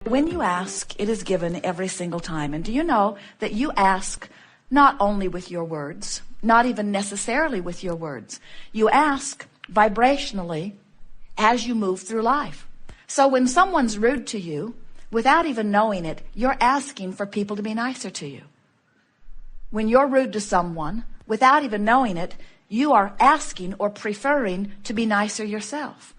When you ask, it is given every single time. And do you know that you ask not only with your words, not even necessarily with your words. You ask vibrationally as you move through life. So when someone's rude to you, without even knowing it, you're asking for people to be nicer to you. When you're rude to someone, without even knowing it, you are asking or preferring to be nicer yourself.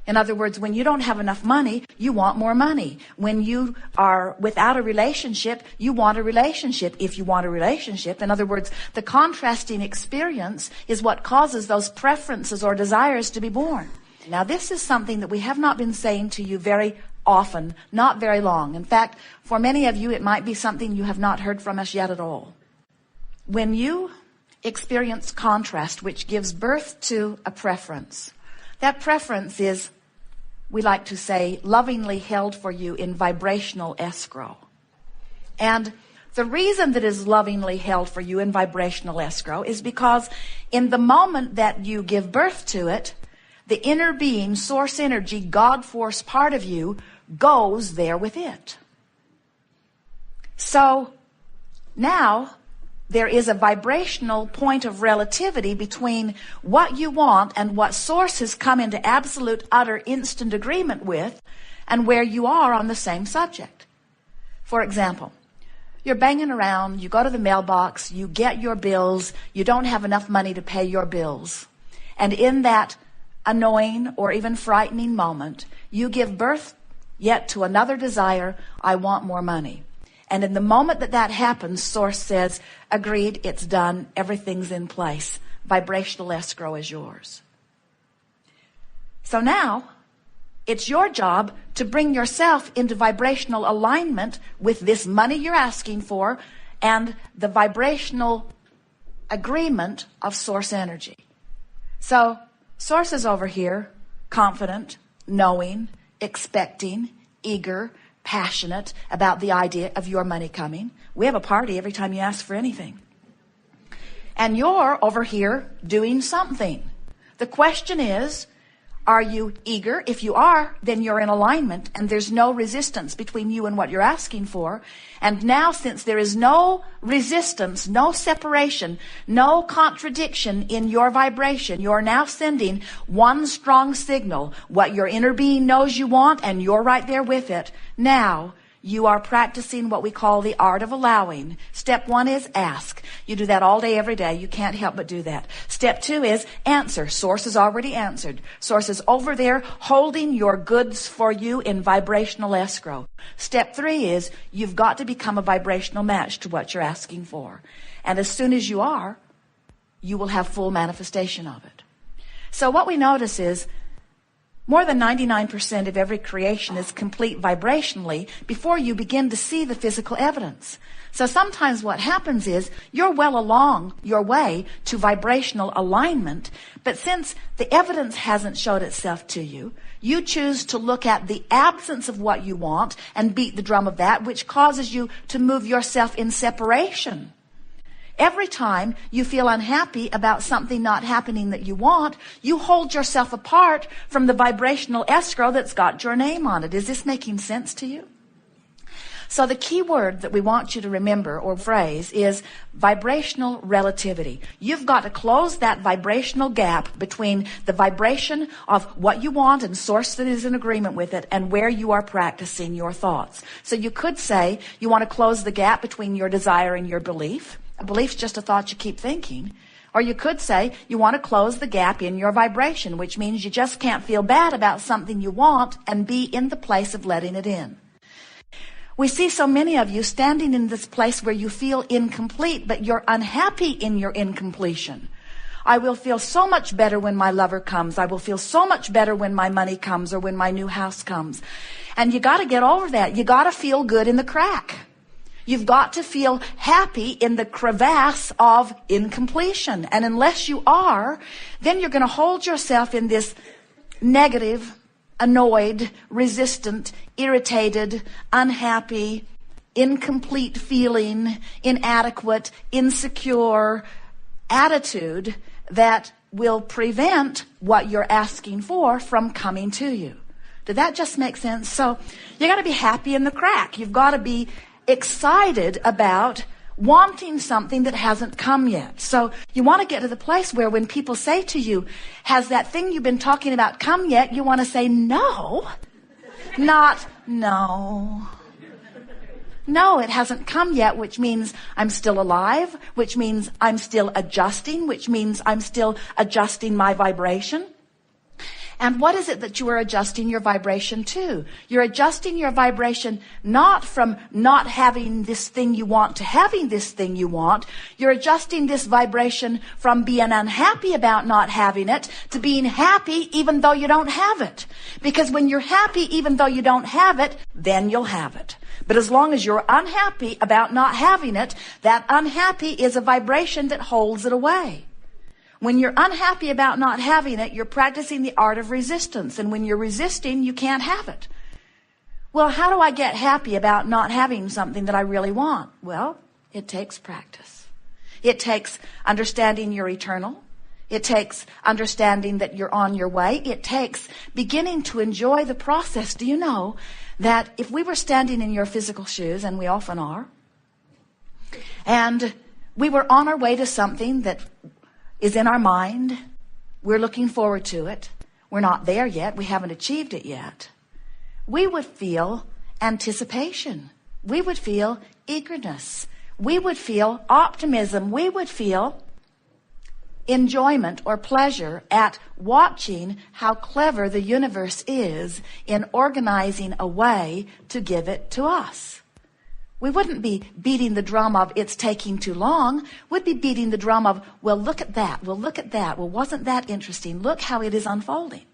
In other words, when you don't have enough money, you want more money. When you are without a relationship, you want a relationship if you want a relationship. In other words, the contrasting experience is what causes those preferences or desires to be born. Now, this is something that we have not been saying to you very often, not very long. In fact, for many of you, it might be something you have not heard from us yet at all. When you experience contrast, which gives birth to a preference, that preference is, we like to say, lovingly held for you in vibrational escrow. And the reason that is lovingly held for you in vibrational escrow is because in the moment that you give birth to it, the inner being, source energy, God force part of you goes there with it. So now there is a vibrational point of relativity between what you want and what source has come into absolute, utter, instant agreement with, and where you are on the same subject. For example, you're banging around, you go to the mailbox, you get your bills, you don't have enough money to pay your bills. And in that annoying or even frightening moment, you give birth yet to another desire, I want more money. And in the moment that that happens, Source says, agreed, it's done, everything's in place. Vibrational escrow is yours. So now, it's your job to bring yourself into vibrational alignment with this money you're asking for and the vibrational agreement of Source energy. So, Source is over here, confident, knowing, expecting, eager, passionate about the idea of your money coming. We have a party every time you ask for anything. And you're over here doing something. The question is, are you eager? If you are, then you're in alignment and there's no resistance between you and what you're asking for. And now, since there is no resistance, no separation, no contradiction in your vibration, you're now sending one strong signal, what your inner being knows you want, and you're right there with it. Now, you are practicing what we call the art of allowing. Step 1 is ask. You do that all day, every day. You can't help but do that. Step 2 is answer. Source is already answered. Source is over there holding your goods for you in vibrational escrow. Step 3 is you've got to become a vibrational match to what you're asking for. And as soon as you are, you will have full manifestation of it. So what we notice is more than 99% of every creation is complete vibrationally before you begin to see the physical evidence. So sometimes what happens is you're well along your way to vibrational alignment, but since the evidence hasn't showed itself to you, you choose to look at the absence of what you want and beat the drum of that, which causes you to move yourself in separation. Every time you feel unhappy about something not happening that you want, you hold yourself apart from the vibrational escrow that's got your name on it. Is this making sense to you? So the key word that we want you to remember or phrase is vibrational relativity. You've got to close that vibrational gap between the vibration of what you want and source that is in agreement with it and where you are practicing your thoughts. So you could say you want to close the gap between your desire and your belief. A belief's just a thought you keep thinking. Or you could say you want to close the gap in your vibration, which means you just can't feel bad about something you want and be in the place of letting it in. We see so many of you standing in this place where you feel incomplete, but you're unhappy in your incompletion. I will feel so much better when my lover comes. I will feel so much better when my money comes or when my new house comes. And you got to get over that. You got to feel good in the crack. You've got to feel happy in the crevasse of incompletion. And unless you are, then you're going to hold yourself in this negative, annoyed, resistant, irritated, unhappy, incomplete feeling, inadequate, insecure attitude that will prevent what you're asking for from coming to you. Did that just make sense? So you got to be happy in the crack. You've got to be excited about wanting something that hasn't come yet. So you want to get to the place where when people say to you, has that thing you've been talking about come yet? You want to say no, not no. No, it hasn't come yet, which means I'm still alive, which means I'm still adjusting, which means I'm still adjusting my vibration. And what is it that you are adjusting your vibration to? You're adjusting your vibration not from not having this thing you want to having this thing you want. You're adjusting this vibration from being unhappy about not having it to being happy even though you don't have it. Because when you're happy even though you don't have it, then you'll have it. But as long as you're unhappy about not having it, that unhappy is a vibration that holds it away. When you're unhappy about not having it, you're practicing the art of resistance. And when you're resisting, you can't have it. Well, how do I get happy about not having something that I really want? Well, it takes practice. It takes understanding you're eternal. It takes understanding that you're on your way. It takes beginning to enjoy the process. Do you know that if we were standing in your physical shoes, and we often are, and we were on our way to something that is in our mind, we're looking forward to it, we're not there yet, we haven't achieved it yet, we would feel anticipation, we would feel eagerness, we would feel optimism, we would feel enjoyment or pleasure at watching how clever the universe is in organizing a way to give it to us. We wouldn't be beating the drum of it's taking too long. We'd be beating the drum of, well, look at that. Well, look at that. Well, wasn't that interesting? Look how it is unfolding.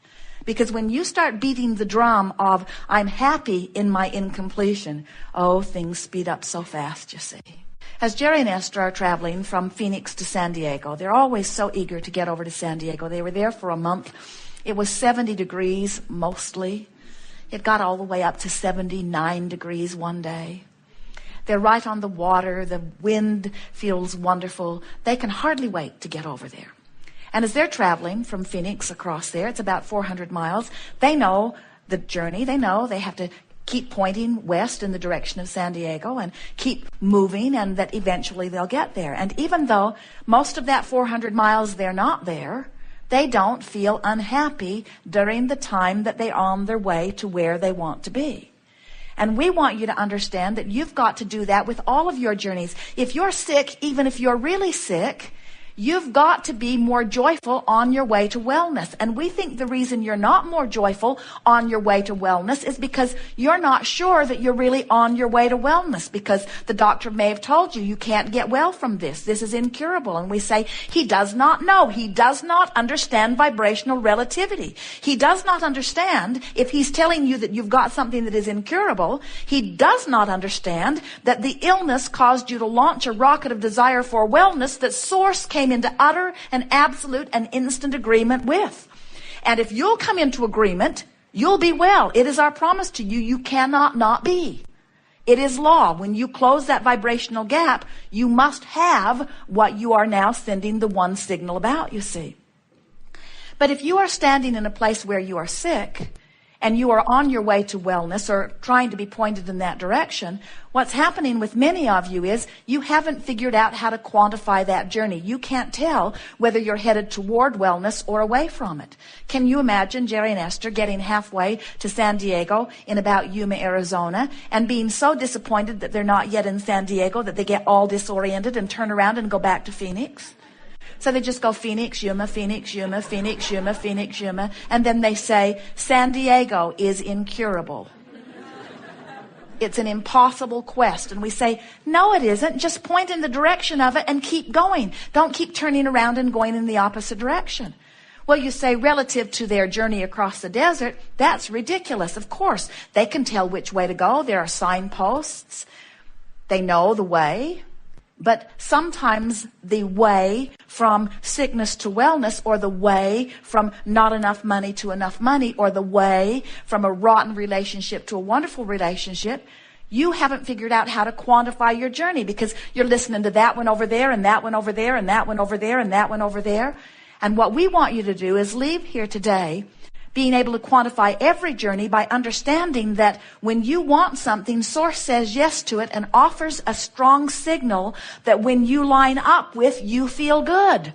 Because when you start beating the drum of I'm happy in my incompletion, oh, things speed up so fast, you see. As Jerry and Esther are traveling from Phoenix to San Diego, they're always so eager to get over to San Diego. They were there for a month. It was 70 degrees mostly. It got all the way up to 79 degrees one day. They're right on the water. The wind feels wonderful. They can hardly wait to get over there. And as they're traveling from Phoenix across there, it's about 400 miles, they know the journey. They know they have to keep pointing west in the direction of San Diego and keep moving, and that eventually they'll get there. And even though most of that 400 miles they're not there, they don't feel unhappy during the time that they're on their way to where they want to be. And we want you to understand that you've got to do that with all of your journeys. If you're sick, even if you're really sick, you've got to be more joyful on your way to wellness. And we think the reason you're not more joyful on your way to wellness is because you're not sure that you're really on your way to wellness, because the doctor may have told you can't get well from this. This is incurable. And we say, he does not know. He does not understand vibrational relativity. He does not understand if he's telling you that you've got something that is incurable. He does not understand that the illness caused you to launch a rocket of desire for wellness that source came into utter and absolute and instant agreement with. And if you'll come into agreement, you'll be well. It is our promise to you. You cannot not be. It is law. When you close that vibrational gap, you must have what you are now sending the one signal about, you see. But if you are standing in a place where you are sick, and you are on your way to wellness or trying to be pointed in that direction, what's happening with many of you is you haven't figured out how to quantify that journey. You can't tell whether you're headed toward wellness or away from it. Can you imagine Jerry and Esther getting halfway to San Diego in about Yuma, Arizona, and being so disappointed that they're not yet in San Diego that they get all disoriented and turn around and go back to Phoenix? So they just go Phoenix, Yuma, Phoenix, Yuma, Phoenix, Yuma, Phoenix, Yuma. And then they say, San Diego is incurable. It's an impossible quest. And we say, no, it isn't. Just point in the direction of it and keep going. Don't keep turning around and going in the opposite direction. Well, you say relative to their journey across the desert, that's ridiculous. Of course, they can tell which way to go. There are signposts. They know the way. But sometimes the way from sickness to wellness, or the way from not enough money to enough money, or the way from a rotten relationship to a wonderful relationship, you haven't figured out how to quantify your journey, because you're listening to that one over there and that one over there and that one over there and that one over there. And what we want you to do is leave here today being able to quantify every journey by understanding that when you want something, Source says yes to it and offers a strong signal that when you line up with, you feel good.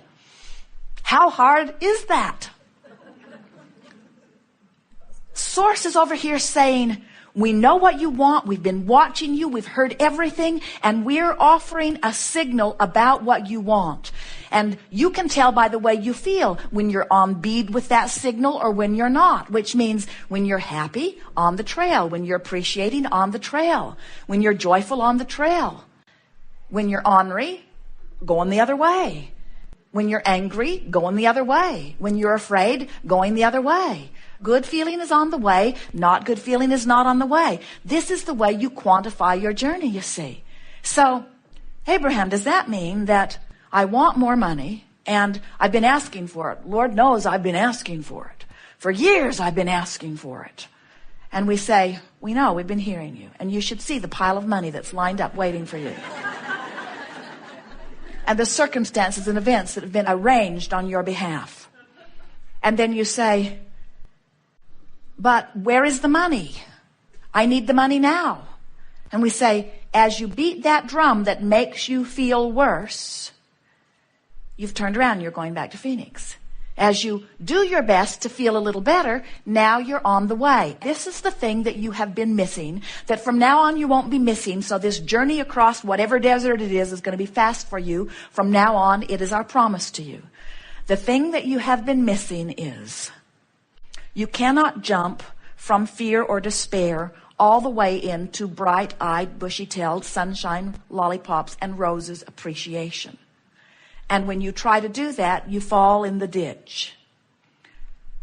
How hard is that? Source is over here saying, we know what you want. We've been watching you. We've heard everything. And we're offering a signal about what you want. And you can tell by the way you feel when you're on bead with that signal or when you're not, which means when you're happy, on the trail. When you're appreciating, on the trail. When you're joyful, on the trail. When you're ornery, going the other way. When you're angry, going the other way. When you're afraid, going the other way. Good feeling is on the way. Not good feeling is not on the way. This is the way you quantify your journey, you see. So, Abraham, does that mean that I want more money and I've been asking for it? Lord knows I've been asking for it. For years I've been asking for it. And we say, we know, we've been hearing you. And you should see the pile of money that's lined up waiting for you. And the circumstances and events that have been arranged on your behalf. And then you say, but where is the money? I need the money now. And we say, as you beat that drum that makes you feel worse, you've turned around and you're going back to Phoenix. As you do your best to feel a little better, now you're on the way. This is the thing that you have been missing, that from now on you won't be missing. So this journey across whatever desert it is going to be fast for you. From now on, it is our promise to you. The thing that you have been missing is you cannot jump from fear or despair all the way into bright-eyed, bushy-tailed, sunshine, lollipops, and roses appreciation. And when you try to do that, you fall in the ditch.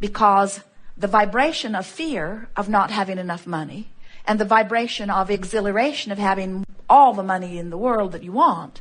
Because the vibration of fear of not having enough money and the vibration of exhilaration of having all the money in the world that you want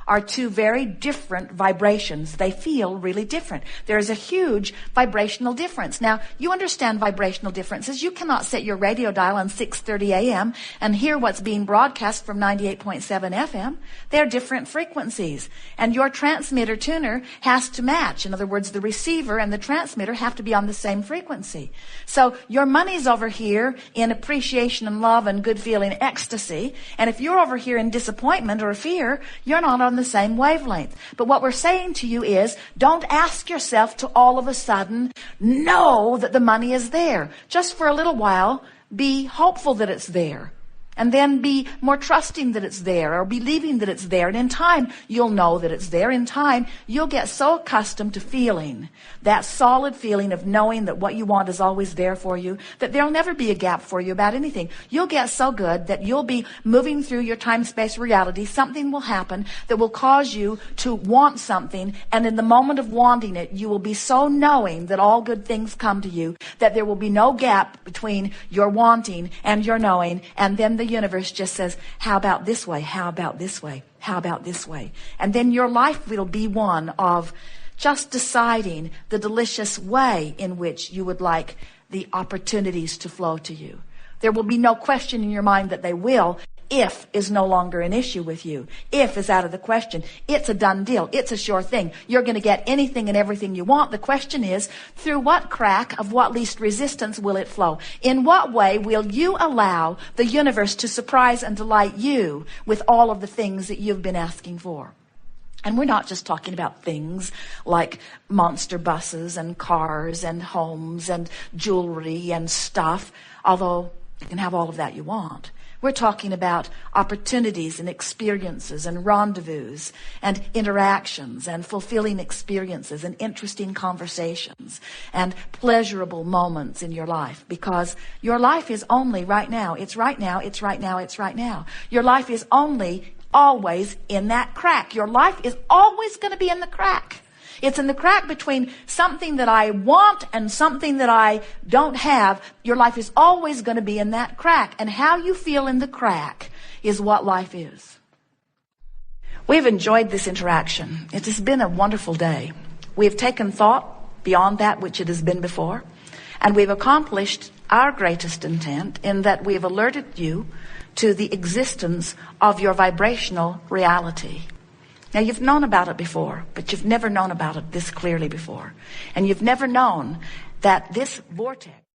are two very different vibrations. They feel really different. There is a huge vibrational difference. Now, you understand vibrational differences. You cannot set your radio dial on 6:30 a.m. and hear what's being broadcast from 98.7 FM. They're different frequencies. And your transmitter tuner has to match. In other words, the receiver and the transmitter have to be on the same frequency. So your money's over here in appreciation and love and good feeling ecstasy. And if you're over here in disappointment or fear, you're not on the same wavelength. But what we're saying to you is, don't ask yourself to all of a sudden know that the money is there. Just for a little while, be hopeful that it's there. And then be more trusting that it's there, or believing that it's there. And in time, you'll know that it's there. In time, you'll get so accustomed to feeling that solid feeling of knowing that what you want is always there for you, that there'll never be a gap for you about anything. You'll get so good that you'll be moving through your time-space reality. Something will happen that will cause you to want something. And in the moment of wanting it, you will be so knowing that all good things come to you, that there will be no gap between your wanting and your knowing. And then the universe just says, how about this way? How about this way? How about this way? And then your life will be one of just deciding the delicious way in which you would like the opportunities to flow to you. There will be no question in your mind that they will. If is no longer an issue with you. If is out of the question. It's a done deal. It's a sure thing. You're going to get anything and everything you want. The question is, through what crack of what least resistance will it flow? In what way will you allow the universe to surprise and delight you with all of the things that you've been asking for? And we're not just talking about things like monster buses and cars and homes and jewelry and stuff, although you can have all of that you want. We're talking about opportunities and experiences and rendezvous and interactions and fulfilling experiences and interesting conversations and pleasurable moments in your life, because your life is only right now. It's right now. It's right now. It's right now. Your life is only always in that crack. Your life is always going to be in the crack. It's in the crack between something that I want and something that I don't have. Your life is always going to be in that crack. And how you feel in the crack is what life is. We've enjoyed this interaction. It has been a wonderful day. We have taken thought beyond that which it has been before. And we've accomplished our greatest intent in that we have alerted you to the existence of your vibrational reality. Now, you've known about it before, but you've never known about it this clearly before. And you've never known that this vortex